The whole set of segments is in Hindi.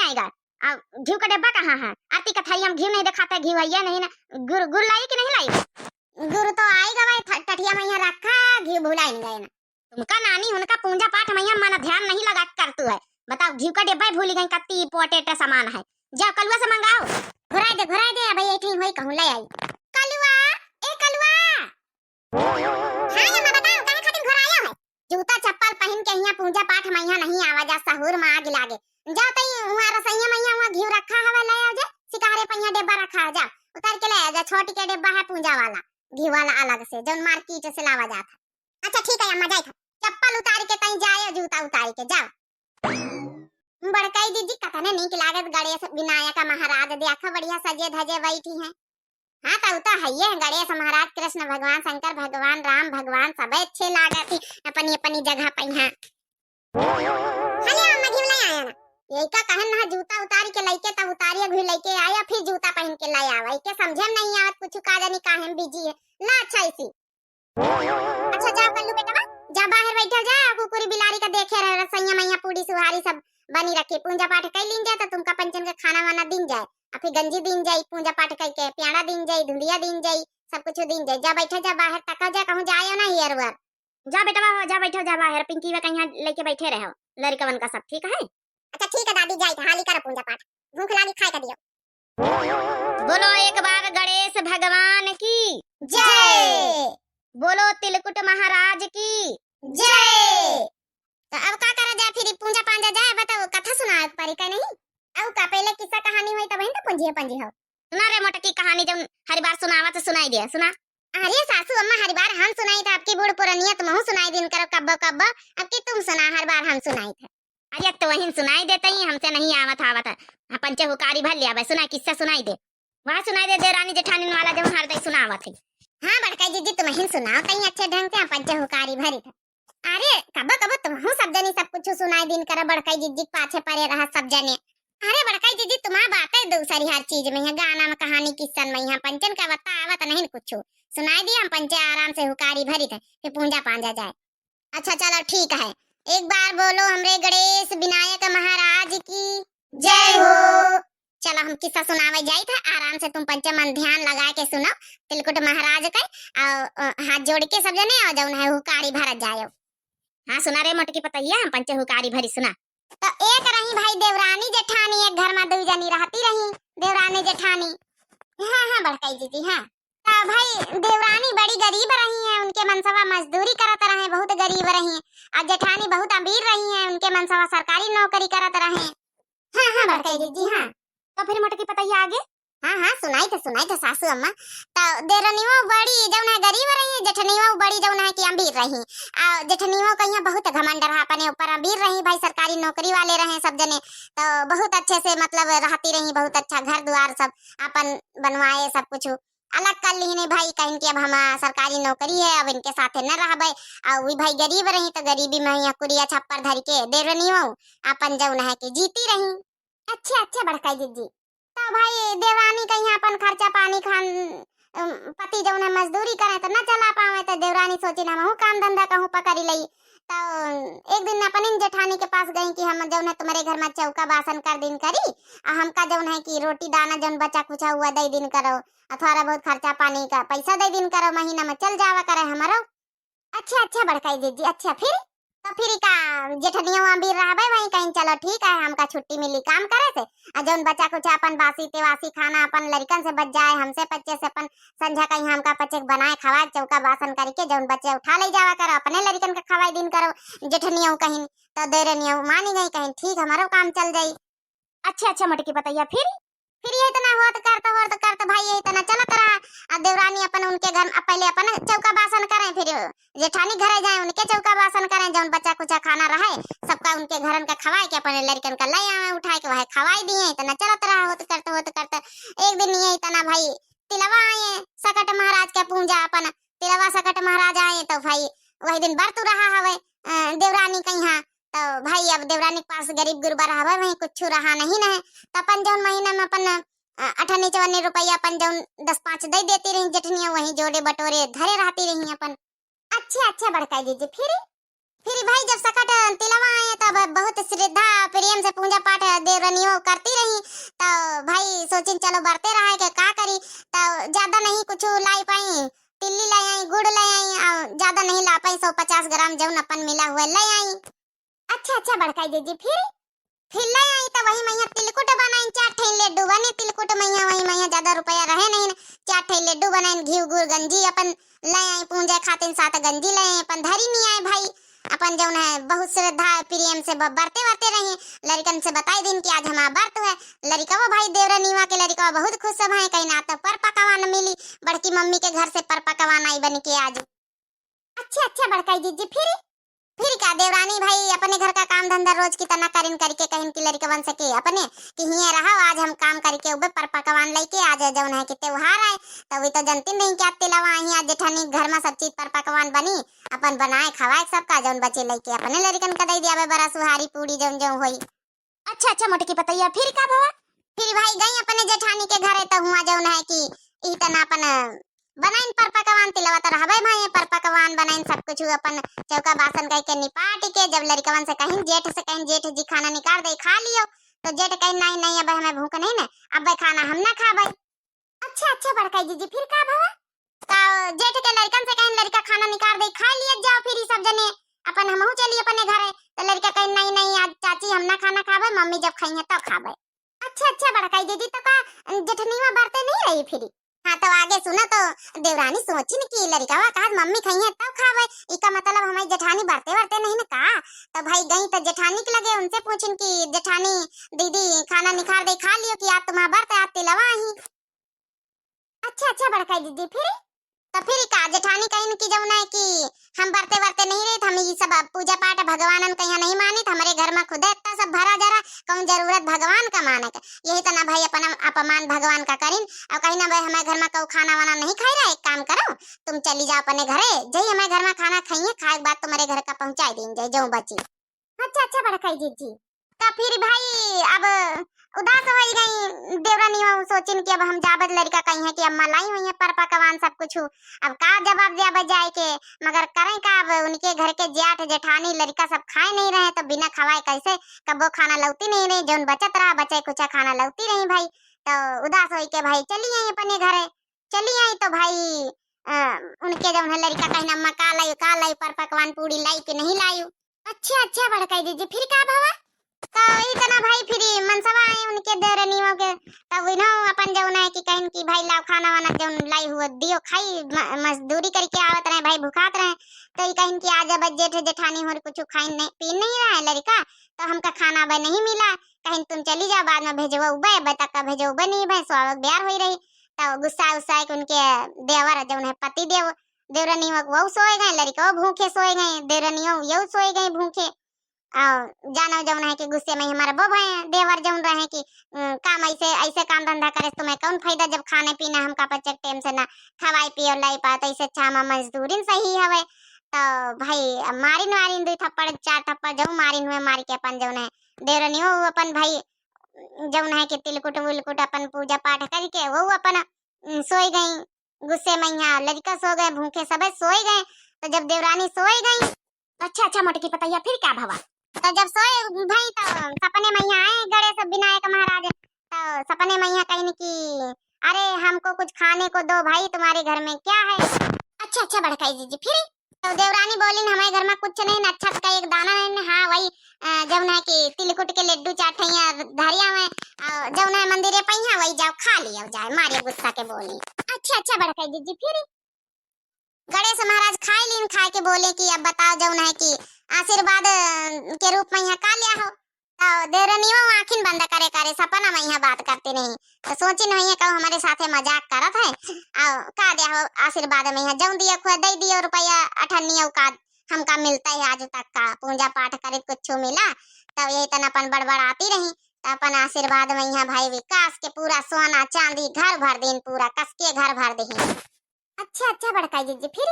आएगा। घी का डिब्बा कहाँ है? आरती का थाली हम घी नहीं दिखाते, घी भैया नहीं ना। गुड़ लाई कि नहीं लाई? गुड़ तो आएगा भाई, टटिया में यहाँ रखा, घी भुला नहीं गए ना। तुमका नानी उनका पूजा पाठ में मन ध्यान नहीं लगा कर तू है। बताओ घी का डिब्बा भूल गई, कत्ती पोटेट सामान है। जाओ कलुआ से मंगाओ। घुराई दे भाई, ऐठी होई कहूं ले आई। कलुआ, ए कलुआ। हां अम्मा बताओ काहे खातिर घुराया है? जूता चप्पल पहन के यहाँ पूजा पाठ में यहाँ नहीं आवा जा, सहूर में आग लागे। जाओ तई वहां रसैया में यहाँ घी रखा हवा ले आओ। जे सिकारे पे यहाँ डिब्बा रखा है, जा उतार के ले आ जा। छोटी के डिब्बा है पूजा वाला, घी वाला अलग से, जो मार्केट से लावा जाता। अच्छा ठीक है अम्मा, जाई था चप्पल उतार के कहीं जाए, जूता उतार के जाओ। बड़काई दीदी कतने नीक लागत, गणेश विनायक महाराज देखा बढ़िया सजे धजे बैठी हैं। हाँ तो है ये गणेश महाराज, कृष्ण भगवान, शंकर भगवान, राम भगवान सब अच्छे लागत ही अपनी अपनी जगह पे हैं। हले अम्मा घी ले आया ना, यही का कहन ना, जूता उतार के लइके तब उतारिए घी लेके आया, फिर जूता पहन के ले आवा। के समझे नहीं आवत कुछ, का जानी काहे बिजी है। ला अच्छा इसी। अच्छा जाओ कल्लू बेटा, जा बाहर बैठल जा, कुकुरी बिलारी का देखे रहे। रसैया मैया पूरी सुहारी सब बनी रखी, पूजा पाठ कर लीन जाए तो तुमका पंचन का खाना वाना दिन जाए, और फिर गंजी दिन जाए, पूजा पाठ करके प्याड़ा दिन जाए, धुंडिया दिन जाए, सब कुछ दिन जाए। जा बैठा जा बाहर, तका जा कहूं जायो ना हियर वर। जा बेटा जा बैठो, जा बाहर पिंकी वे कहीं लेके बैठे रहो, लड़कवन का सब ठीक है। अच्छा ठीक है दादी, जाई हाली कर पूजा पाठ, भूख लागी खाए का दियो। बोलो एक बार गणेश भगवान की जय, बोलो तिलकुट महाराज की जय। तो अब का करा जाए, फिर पूजा पांजा जाए। बताओ कथा सुना पारी का नहीं? अब का पहले किस्सा कहानी हुई तब तो पंजी हो। सुना रे मोटकी कहानी, जब हर बार सुनावा तो सुनाई दे। सुना। अरे सासू अम्मा हर बार हम सुनाई था, आपकी बूढ़ पुरानिया तुम हो सुनाई दिन करो कब्बो कब्बो, अब की तुम सुना, हर बार हम सुनाई थे। अरे तो वहीं सुनाई देते ही, हमसे नहीं आवत पंचे हुकारी भर लिया। सुना किस्सा सुनाई दे, वहां सुनाई दे देरानी जेठानी वाला जब हर दई सुनावत है। हां बड़काई जीजी तुम ही सुनाओ कहीं अच्छे ढंग से, पंचे हुकारी भरी था। अरे कब कब तुम हो सब जने सब कुछ सुनाई दिन कर, बड़काई जीजी पाछे पड़े रहा सब जने। अरे बड़काई जीजी तुम्हारा बात है दूसरी हर चीज में है, गाना में कहानी किस्सन में, यहाँ पंचन का बता आवत नहीं कुछ सुनाई दिया। हम पंचे आराम से हुकारी भरी थे, फिर पूजा पांजा जाए। अच्छा चलो ठीक है, एक बार बोलो हमरे गणेश विनायक महाराज की जय हो। चलो हम किस्सा सुनावे जाई था, आराम से तुम पंचे मन ध्यान लगा के सुनो। तिलकुट महाराज का हाथ जोड़ के सब जने आ जाओ, हुकारी भरत जाओ। हाँ सुना रे मोटकी पतैया, हम पंचे हुकारी भरी सुना। तो एक रही भाई देवरानी जेठानी, एक घर में दो जनी रहती रही देवरानी जेठानी। हाँ बड़काई दीदी हाँ। तो भाई देवरानी बड़ी गरीब रही है, उनके मनसवा मजदूरी करत रहे, बहुत गरीब रही है। और जेठानी बहुत अमीर रही है, उनके मनसवा सरकारी नौकरी करत रहे। हाँ बड़काई दीदी हाँ। तो फिर मोटकी पतैया आगे। हाँ सुनाई थे सासू अम्मा। तो देवरानीवा बड़ी जौन है गरीब रही है, जेठनीवा बड़ी जौन है कि अमीर रही। जेठनीवा कहीं बहुत घमंड रहा, अपने ऊपर अमीर रही, भाई सरकारी नौकरी वाले रहे सब जने। तो बहुत अच्छे से मतलब रहती रही, बहुत अच्छा घर द्वार सब अपन बनवाए, सब कुछ अलग कर ली नहीं भाई, कहीं कि अब हम सरकारी नौकरी है, अब इनके साथ न रहबे। और वही भाई गरीब रही, तो गरीबी में यहाँ कुरिया छप्पर धर के देवरानीवा अपन जौन है कि जीती रही। अच्छा बड़काई दीदी। तो भाई देवरानी कहीं अपन खर्चा पानी खान पति जौन है मजदूरी करे तो न चला पावे, तो देवरानी सोची ना हम काम धंधा कहूं पकड़ी लई। तो एक दिन अपन जेठानी के पास गई कि हम जौन है तुम्हारे घर में चौका बासन कर दिन करी, और हमका जौन है कि रोटी दाना जौन बचा कुछ हुआ दे दिन करो, थोड़ा बहुत खर्चा पानी का पैसा दे दिन करो, महीना में चल जावा करे हमारो। अच्छा बड़काई दीदी। अच्छा तो फिर का जेठनिया अमीर रहबे वहीं कहीं, चलो ठीक है हमका छुट्टी मिली काम करे से, और जौन बचा कुछ अपन बासी तेवासी खाना अपन लड़कन से बच जाए, हमसे बच्चे से अपन संझा कहीं हमका पचे बनाए खवाए, चौका बासन करके जौन बच्चे उठा ले जावा करो, अपने लड़कन के खवाई दिन करो जेठनिया कहीं। तो देरनिया मानी गई, कहीं ठीक हमारो काम चल जाई। अच्छा मोटकी पतैया फिर ये इतना होत करते भाई ये इतना चलत रहा। अब देवरानी अपन उनके घर पहले अपन चौका बासन करें, फिर जेठानी घरे जाए उनके चौका बासन करें, जौन बच्चा कुछ खाना रहे सबका उनके घरन का खवाए के अपने लड़कन का ले आवे उठाए के वह खवाई दिए। इतना चलत रहा होत करते एक दिन ये इतना भाई तिलवा आए सकट महाराज के पूजा, अपन तिलवा सकट महाराज आए। तो भाई वही दिन बरतु रहा हवे देवरानी कहीं। तो भाई अब देवरानी के पास गरीब गुरबा रहा वहीं कुछ रहा नहीं न। तो अपन जौन महीना में अपन 58 रुपया अपन जौन 10-5 दे देती रही जेठनिया, वहीं जोड़े बटोरे धरे रहती रही अपन। अच्छा बड़काई दीजिए। फिर भाई जब सकट तिलवा आए तब बहुत श्रद्धा प्रेम से पूजा पाठ देवरनियों करती रही। तो भाई सोचिन चलो बढ़ते रहा के का करी। तो ज्यादा नहीं कुछ लाई पाई, तिल्ली ले आई, गुड़ ले आई, और ज्यादा नहीं ला पाई, 150 ग्राम जौन अपन मिला हुआ ले आई। अच्छा अच्छा बड़काई दीदी, फिर ले आई तो वही मैया तिलकुट बनाई, 4 ठे लड्डू बने तिलकुट मैया, वही मैया ज्यादा रुपया रहे नहीं, 4 ठे लड्डू बनाई, घी गुड़ गंजी अपन ले आई पूजा खातिर, 7 गंजी ले आई, अपन धरी नहीं आए भाई। अपन जौन है बहुत श्रद्धा प्रेम से बरते बरते रही, लड़कन से बताई दिन कि आज हमारा व्रत है। लड़का भाई देवरा नीवा के लड़का बहुत खुश है, कहीं ना तो पर पकवान मिली, बड़की मम्मी के घर से पर पकवान आई बन के आज। अच्छा अच्छा बड़काई दीदी, फिर क्या देवरानी भाई अपने घर का काम धंधा रोज की तना करिन करके कहीं की लड़का बन सके अपने कि हिये रहा आज हम काम करके उबे पर पकवान लेके आज जौन है कि त्योहार आए। तो वे तो जनती नहीं क्या तिलवा ही आज जेठानी घर में सब चीज पर पकवान बनी, अपन बनाए खवाए सबका जौन बचे लेके अपने लड़कन का दे दिया बड़ा सुहारी पूरी जौन जौन होई। अच्छा अच्छा मोटकी पतैया, फिर का भवा? फिर भाई गई अपने जेठानी के घरे, तो हुआ जौन है कि ई तना अपन बनाइन पर पकवान तिलवा तो रहबे भाई, पर पकवान बनाइन सब कुछ अपन चौका बासन कह के निपाट के, जब लड़कवन से कहीं जेठ से कहीं जेठ जी खाना निकाल दे खा लियो, तो जेठ कहीं नहीं नहीं अब हमें भूख नहीं ना, अब खाना हम ना खाबे। अच्छा अच्छा बड़काई दीदी, फिर का भवा? तो जेठ के लड़कन से कहीं लड़का खाना निकाल दे खा लिए जाओ, फिर सब जने अपन हमहू चली अपने घरे, तो लड़का कहीं नहीं नहीं आज चाची हम ना खाना खाबे, मम्मी जब खाई है तब खाबे। अच्छा अच्छा बड़काई दीदी, तो का जेठनीवा बरते नहीं रही फिर? हाँ तो आगे सुना, तो देवरानी सोची न कि लड़कावा कहा मम्मी खाई है तब खावे, इका मतलब हमारी जेठानी बरते बरते नहीं न का। तो भाई गई तो जेठानी के लगे उनसे पूछन कि जेठानी दीदी खाना निखार दे खा लियो कि आज तुम्हारा बरते आज तिलवा ही। अच्छा अच्छा बड़काई दीदी, तो फिर का जेठानी कहीं की जमुना है कि हम बरते बरते नहीं रहे, हम ये सब पूजा पाठ भगवान कहीं नहीं मानी, हमारे घर में खुद इतना सब भरा जरा कौन जरूरत भगवान का माने का, यही तो ना भाई अपना अपमान भगवान का करीन। और कहीं ना भाई हमारे घर में कौ खाना वाना नहीं खाई रहा, एक काम करो तुम चली जाओ अपने घरे, जही हमारे घर में खाना खाइए, खाए के बाद तुम्हारे घर का पहुंचा देंगे जो बची। अच्छा अच्छा बड़काई जी, तो फिर भाई अब उदास हो गई देवरानी, सोचिन कि अब हम जाबत लड़का कहीं है कि अम्मा लाई हुई है पर पकवान सब कुछ, अब का जवाब दिया जाए के, मगर करें का, अब उनके घर के जेठ जेठानी लड़का सब खाए नहीं रहे, तो बिना खवाए कैसे, कबो खाना लौती नहीं रही, जोन बचत रहा बचे कुछ खाना लौती रही भाई। तो उदास हो के भाई चली आई अपने घरे, चली आई तो भाई उनके जो है लड़का कहीं अम्मा का लाई पर पकवान पूरी लाई कि नहीं लाई। अच्छा अच्छा बड़काई दीदी, फिर का भावा? तो इतना भाई फिर मनसवा आए उनके देवरनियों के, तब इनो अपन जौन है कि कहीं की भाई लाओ खाना वाना जौन लाई हुआ दियो खाई, मजदूरी करके आवत रहे भाई भुखात रहे, तो ई कहीं की आज अब जेठ जेठानी हो कुछ खाई नहीं पी नहीं रहा है लड़का, तो हमका खाना बे नहीं मिला, कहीं तुम चली जाओ बाद में भेजो बे तक का भेजो नहीं भाई स्वागत ब्याह हो रही। तो गुस्सा उस्सा के उनके देवर जौन है पति देव देवरनियों वो सोए गए, लड़का भूखे सोए गए, देवरनियों यो सोए गए भूखे। जानो जौन है कि गुस्से में हमारे बो भाई देवर जौन रहे कि काम ऐसे ऐसे काम धंधा करे तुम्हें कौन फायदा, जब खाने पीना हमका बच्चे टाइम से ना खवाई पियो लाई पात, ऐसे अच्छा हम मजदूरी सही हवे। तो भाई मारिन वारिन 2 थप्पड़ 4 थप्पड़ जो मारिन हुए मार के अपन जौन है देवरनियो अपन भाई जौन है कि तिलकुट विलकुट अपन पूजा पाठ करके वो अपन सोई गई, गुस्से में यहाँ लड़का सो गए भूखे सब सोए गए। तो जब देवरानी सोई गई, अच्छा अच्छा मोटकी पतैया, फिर क्या भवा? तो जब सोए भाई तो सपने में यहाँ आए गणेश विनायक महाराज, तो सपने में यहाँ कहीं कि अरे हमको कुछ खाने को दो भाई, तुम्हारे घर में क्या है? अच्छा अच्छा बड़काई जी, फिर तो देवरानी बोली हमारे घर में कुछ नहीं, अच्छा का एक दाना नहीं, हाँ वही जौन है कि तिलकुट के लड्डू चाठैया धरिया में जौन है मंदिरे पहिया वही जाओ खा लियो जाए, मारियो गुस्सा के बोली। अच्छा अच्छा बड़काई जी, फिर गणेश महाराज खाए लीन, खाए के बोले कि अब बताओ जौन है कि आशीर्वाद के रूप में यहाँ का लिया हो। तो देवरनियों आखिन बंद करे करे सपना में यहाँ बात करते नहीं, तो सोची नहीं कहूँ हमारे साथे मजाक करत है, का दिया हो आशीर्वाद में यहाँ जौन दिया खुआ दे दियो रुपया 98 का हमका मिलता है आज तक का, पूजा पाठ करे कुछ मिला, तब यही तन अपन बड़बड़ाती रही, तो अपन आशीर्वाद में यहाँ भाई विकास के पूरा सोना चांदी घर भर दिन पूरा कस के घर भर दही। अच्छा अच्छा बड़काई जी, फिर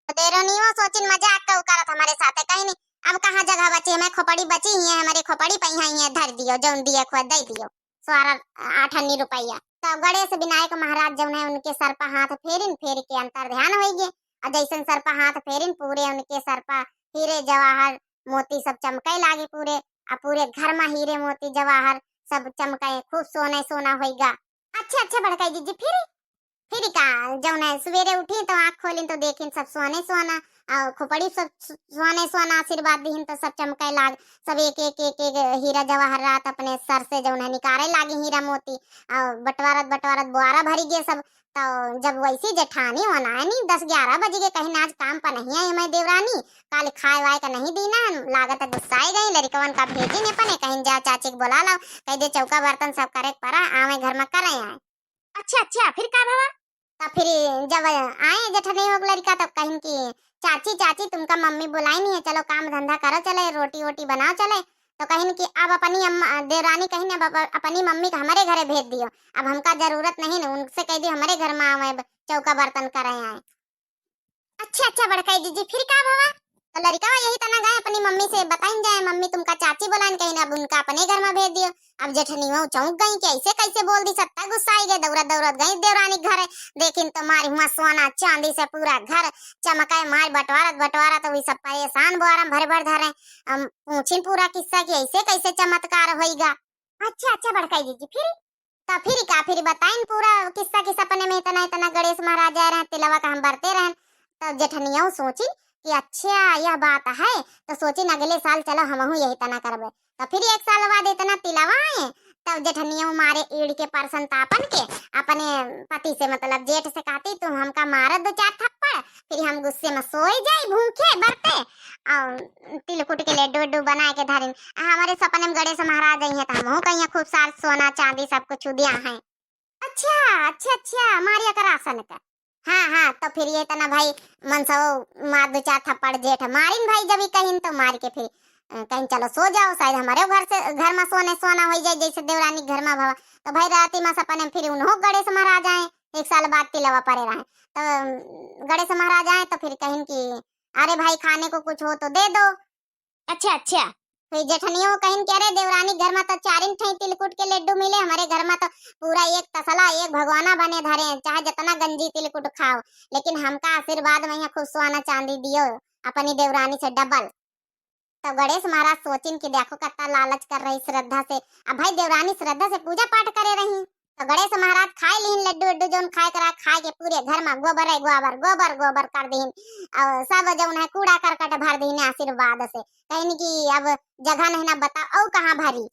देवरनियों सोचिन मजाक का करत हमारे साथे कहीं नहीं, अब कहाँ जगह बची हमें खोपड़ी बची ही है, हमारे खोपड़ी पे यहाँ धर दियो जौन दिया खुआ दे दियो 8 रुपया। तो गणेश विनायक महाराज जौन है उनके सर पर हाथ फेरिन, फेर के अंतर ध्यान हो गए, और जैसन सर पर हाथ फेरिन पूरे उनके सर पर हीरे जवाहर मोती सब चमके लागे पूरे, और पूरे घर में हीरे मोती जवाहर सब चमकाए खूब सोना सोना होइगा। अच्छा अच्छा बड़काई जीजी फिर का जौन है सवेरे उठी तो आँख खोली तो देखिन सब सोने सोना और खोपड़ी सब सोने सोना आशीर्वाद दीहिन तो सब चमकाए लाग। सब एक हीरा जवाहरात अपने सर से जौन है निकारे लागे हीरा मोती और बंटवारत बंटवारत बुआरा भरी गए सब। तो जब वैसी जेठानी होना है नहीं 10-11 बज गए कहीं आज काम पर नहीं आई मैं देवरानी काल खाए वाए का नहीं दीना लागत है गुस्साई गई लड़कवन का भेजी ने पने कहीं जा चाची को बुला लाओ कह दे चौका बर्तन सब करे परा आवे घर में करे आए। अच्छा अच्छा फिर का भवा तो फिर जब आए जेठनी हो लड़का तब कहीं की चाची चाची तुमका मम्मी बुलाई नहीं है चलो काम धंधा करो चले रोटी वोटी बनाओ चले। तो कहीं कि अब अपनी देवरानी कहीं अब अपनी मम्मी को हमारे घरे भेज दियो अब हमका जरूरत नहीं ना उनसे कह दियो हमारे घर में आवे चौका बर्तन करे आए। अच्छा अच्छा बड़काई दीजिए फिर का भवा तो लड़का यही तना गए अपनी मम्मी से बताइन जाए मम्मी तुमका चाची बुलान कहीं अब उनका अपने घर में भेज दियो। अब जेठनी वो चौंक गई कि ऐसे कैसे बोल दी सत्ता गुस्सा आई गई दौड़त दौड़त गई देवरानी घर लेकिन तुम्हारी हुआ सोना चांदी से पूरा घर चमकाए मार बंटवारा तो वही सब परेशान बोरम भर भर धरे पूछिन पूरा किस्सा कि ऐसे कैसे चमत्कार होइगा। अच्छा अच्छा बड़काई दीजिए फिर बताइन पूरा किस्सा किस अपने में इतना इतना गणेश महाराज आए रहे तिलवा का हम बरते रहे। तब जेठनिया सोची कि अच्छा यह बात है तो सोची अगले साल चलो हम यही तना करबे। तो फिर एक साल बाद इतना तिलवा आए तब जेठनिया मारे ईड़ के परसन तापन के अपने पति से मतलब जेठ से कहती तुम हमका मारा 2-4 थप्पड़ फिर हम गुस्से में सोए जाए भूखे बरते और तिलकुट के लड्डू वड्डू बना के धरिन हमारे सपने में गणेश महाराज आई है तो हम कहीं खूब सार सोना चांदी सब कुछ दिया है। अच्छा मारिया का राशन का हाँ तो फिर ये तना भाई मनसो मार 2-4 थप्पड़ जेठ मारिन भाई जब कहीं तो मार के फिर कहीं चलो सो जाओ शायद हमारे घर में सोने सोना हो जाए जैसे देवरानी घर में भवा। तो भाई राती में सपने फिर उन्हों गणेश महाराज आए एक साल बाद तिलवा पड़े रहे तो गणेश महाराज आए तो फिर कहीं की अरे भाई खाने को कुछ हो तो दे दो। अच्छा फिर जेठनियों कहीं कह रहे देवरानी घर में तो 4 तिलकुट के लड्डू मिले हमारे घर में तो पूरा एक तसला एक भगवाना बने धरे चाहे जितना गंजी तिलकुट खाओ लेकिन हमका आशीर्वाद में खूब सोना चांदी दियो अपनी देवरानी से डबल। तो गणेश महाराज सोचिन कि देखो कितना लालच कर रही श्रद्धा से अब भाई देवरानी श्रद्धा से पूजा पाठ करे रही तो गणेश महाराज खाए लीन लड्डू वड्डू जोन खाए करा खाए के पूरे घर में गोबर कर दीन और सब जौन है कूड़ा करकट भर दीन आशीर्वाद से कहीं की अब जगह नहीं ना बता और कहाँ भरी।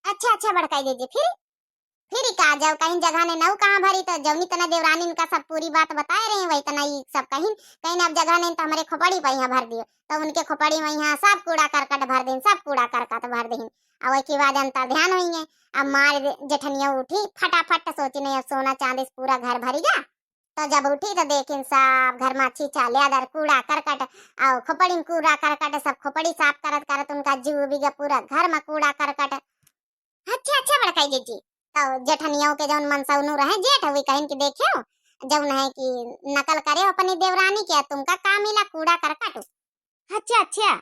अच्छा बड़काई दीजिए फिर का जब कहीं जगह ने नौ कहाँ भरी तो जौनी तना देवरानी इनका सब पूरी बात बताए रहे वही तना ये सब कहीं कहीं अब जगह नहीं तो हमारे खोपड़ी पर यहाँ भर दियो तो उनके खोपड़ी में यहाँ सब कूड़ा करकट भर दिन सब कूड़ा करकट भर दिन और वही के बाद अंतर ध्यान हुई अब मार जेठनिया उठी फटाफट सोची नहीं अब सोना चांदी से पूरा घर भरीगा। तो जब उठी तो देखिन सब घर में छीछा लेदर कूड़ा करकट और खोपड़ी में कूड़ा करकट सब खोपड़ी साफ करत करत उनका जीव बिगा पूरा घर में कूड़ा करकट। अच्छा बड़काई दीजिए तो जेठनियों के जौन मनसौनु रहे जेठ हुई कहीं की देखियो जौन है कि नकल करे अपनी देवरानी के तुमका का मिला कूड़ा करकट। अच्छा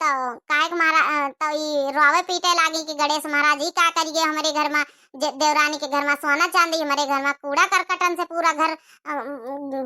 तो काहे के मारा तो ये रोवे पीटे लागी कि गणेश महाराज ही का करिए हमारे घर में देवरानी के घर में सोना चांदी हमारे घर में कूड़ा करकटन से पूरा घर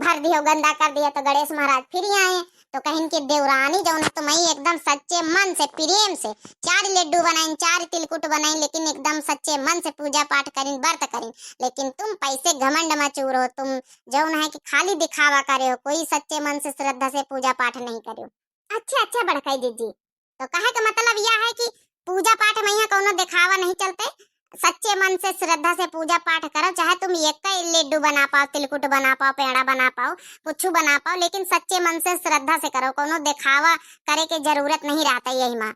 भर दियो गंदा कर दिया। तो गणेश महाराज फिर आए तो कहीं की देवरानी जौन है तुम्हें एकदम सच्चे मन से प्रेम से 4 लड्डू बनाइन 4 तिलकुट बनाइन लेकिन एकदम सच्चे मन से पूजा पाठ करीन व्रत करीन लेकिन तुम पैसे घमंड में चूर हो तुम जौन है कि खाली दिखावा करे हो कोई सच्चे मन से श्रद्धा से पूजा पाठ नहीं करो। अच्छा बड़काई दीजिए तो कहे का मतलब यह है कि पूजा पाठ में यहाँ कोनो दिखावा नहीं चलते सच्चे मन से श्रद्धा से पूजा पाठ करो चाहे तुम एक लड्डू बना पाओ तिलकुट बना पाओ पेड़ा बना पाओ कुछ बना पाओ लेकिन सच्चे मन से श्रद्धा से करो कोनो दिखावा करे के जरूरत नहीं रहता यही माँ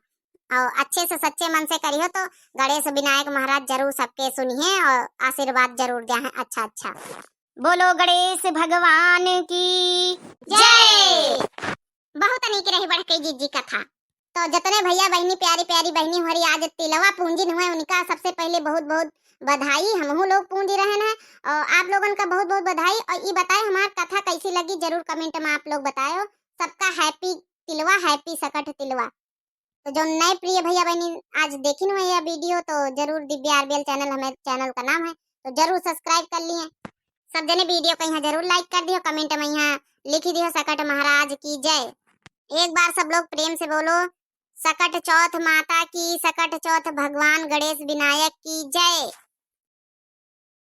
और अच्छे से सच्चे मन से करियो तो गणेश विनायक महाराज जरूर सबके सुनिए और आशीर्वाद जरूर दे हैं। अच्छा बोलो गणेश भगवान की जय। बहुत नीक रही बढ़ के जी कथा। तो जितने भैया बहनी प्यारी प्यारी बहनी हमारी आज तिलवा पूंजिन हुए उनका सबसे पहले बहुत बहुत बधाई हम लोग पूंजी रहे हैं और आप लोगों का बहुत बहुत बधाई और ये बताए हमारी कथा कैसी लगी जरूर कमेंट में आप लोग बताओ। सबका हैप्पी तिलवा हैप्पी सकट तिलवा। तो जो नए प्रिय भैया बहनी आज देखी हुए यह वीडियो तो जरूर दिव्या आरबीएल चैनल हमारे चैनल का नाम है तो जरूर सब्सक्राइब कर लिए सब जने वीडियो को यहाँ जरूर लाइक कर दियो कमेंट में यहाँ लिख दियो सकट महाराज की जय। एक बार सब लोग प्रेम से बोलो सकट चौथ माता की, सकट चौथ भगवान गणेश विनायक की जय।